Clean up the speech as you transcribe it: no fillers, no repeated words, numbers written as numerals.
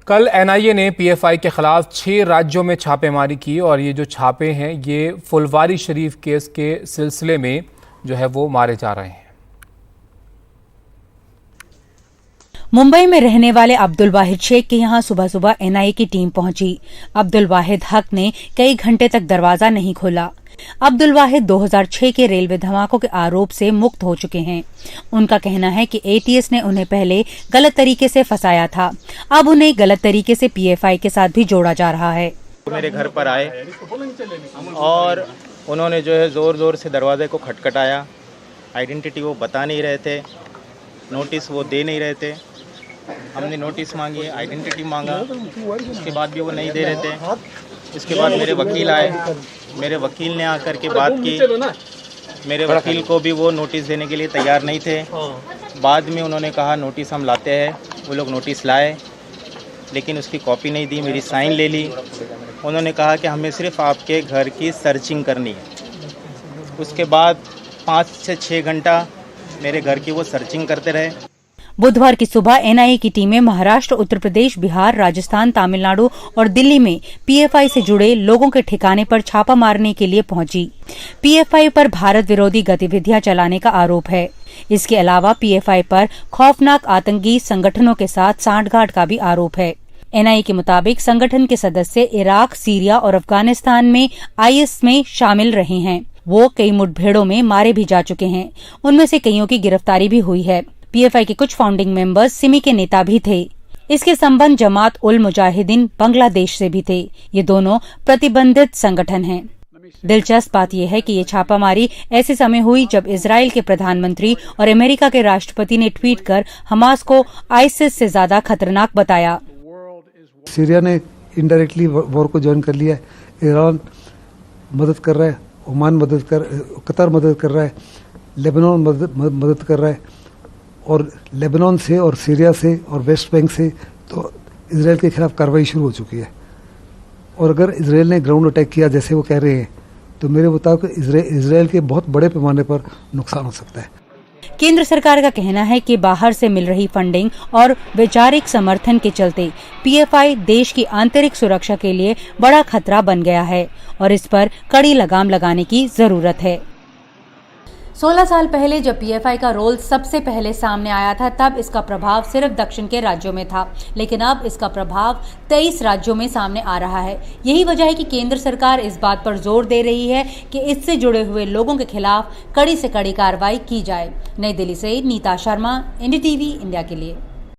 कल एनआईए ने पीएफआई के खिलाफ 6 राज्यों में छापेमारी की और ये जो छापे हैं ये फुलवारी शरीफ केस के सिलसिले में जो है वो मारे जा रहे हैं। मुंबई में रहने वाले अब्दुल वाहिद शेख के यहां सुबह सुबह एनआईए की टीम पहुंची। अब्दुल वाहिद हक ने कई घंटे तक दरवाजा नहीं खोला। अब्दुल वाहिद 2006 के रेलवे धमाकों के आरोप से मुक्त हो चुके हैं। उनका कहना है कि एटीएस ने उन्हें पहले गलत तरीके से फंसाया था, अब उन्हें गलत तरीके से पीएफआई के साथ भी जोड़ा जा रहा है। मेरे घर पर आए और उन्होंने जो है ज़ोर ज़ोर से दरवाजे को खटखटाया। आइडेंटिटी वो बता नहीं रहे थे, नोटिस वो दे नहीं रहे थे। हमने नोटिस मांगी, आइडेंटिटी मांगा, उसके बाद भी वो नहीं दे रहे थे। इसके बाद मेरे वकील आए, मेरे वकील ने आकर के बात की। मेरे वकील को भी वो नोटिस देने के लिए तैयार नहीं थे। बाद में उन्होंने कहा नोटिस हम लाते हैं। वो लोग नोटिस लाए लेकिन उसकी कॉपी नहीं दी, मेरी साइन ले ली। उन्होंने कहा कि हमें सिर्फ आपके घर की सर्चिंग करनी है। उसके बाद 5 से 6 घंटा मेरे घर की वो सर्चिंग करते रहे। बुधवार की सुबह एनआईए की टीमें महाराष्ट्र, उत्तर प्रदेश, बिहार, राजस्थान, तमिलनाडु और दिल्ली में पीएफआई से जुड़े लोगों के ठिकाने पर छापा मारने के लिए पहुंची। पीएफआई पर भारत विरोधी गतिविधियां चलाने का आरोप है। इसके अलावा पीएफआई पर खौफनाक आतंकी संगठनों के साथ सांठगांठ का भी आरोप है। एनआईए के मुताबिक संगठन के सदस्य इराक, सीरिया और अफगानिस्तान में आईएस में शामिल रहे हैं। वो कई मुठभेड़ों में मारे भी जा चुके हैं। उनमें से कईयों की गिरफ्तारी भी हुई है। पीएफआई के कुछ फाउंडिंग मेंबर्स सिमी के नेता भी थे। इसके संबंध जमात उल मुजाहिदीन बांग्लादेश से भी थे। ये दोनों प्रतिबंधित संगठन हैं। दिलचस्प बात यह है कि ये छापामारी ऐसे समय हुई जब इजराइल के प्रधानमंत्री और अमेरिका के राष्ट्रपति ने ट्वीट कर हमास को आईसिस से ज्यादा खतरनाक बताया। सीरिया ने इनडायरेक्टली वॉर को ज्वाइन कर लिया है। ईरान मदद कर रहा है, ओमान कतर मदद कर रहा है, लेबनान मदद कर रहा है। और लेबनान से और सीरिया से और वेस्ट बैंक से तो इजराइल के खिलाफ कार्रवाई शुरू हो चुकी है। और अगर इजराइल ने ग्राउंड अटैक किया जैसे वो कह रहे हैं तो मेरे मुताबिक इजराइल के बहुत बड़े पैमाने पर नुकसान हो सकता है। केंद्र सरकार का कहना है कि बाहर से मिल रही फंडिंग और वैचारिक समर्थन के चलते पीएफआई देश की आंतरिक सुरक्षा के लिए बड़ा खतरा बन गया है और इस पर कड़ी लगाम लगाने की जरूरत है। 16 साल पहले जब पीएफआई का रोल सबसे पहले सामने आया था तब इसका प्रभाव सिर्फ दक्षिण के राज्यों में था, लेकिन अब इसका प्रभाव 23 राज्यों में सामने आ रहा है। यही वजह है कि केंद्र सरकार इस बात पर जोर दे रही है कि इससे जुड़े हुए लोगों के खिलाफ कड़ी से कड़ी कार्रवाई की जाए। नई दिल्ली से नीता शर्मा, NDTV इंडिया के लिए।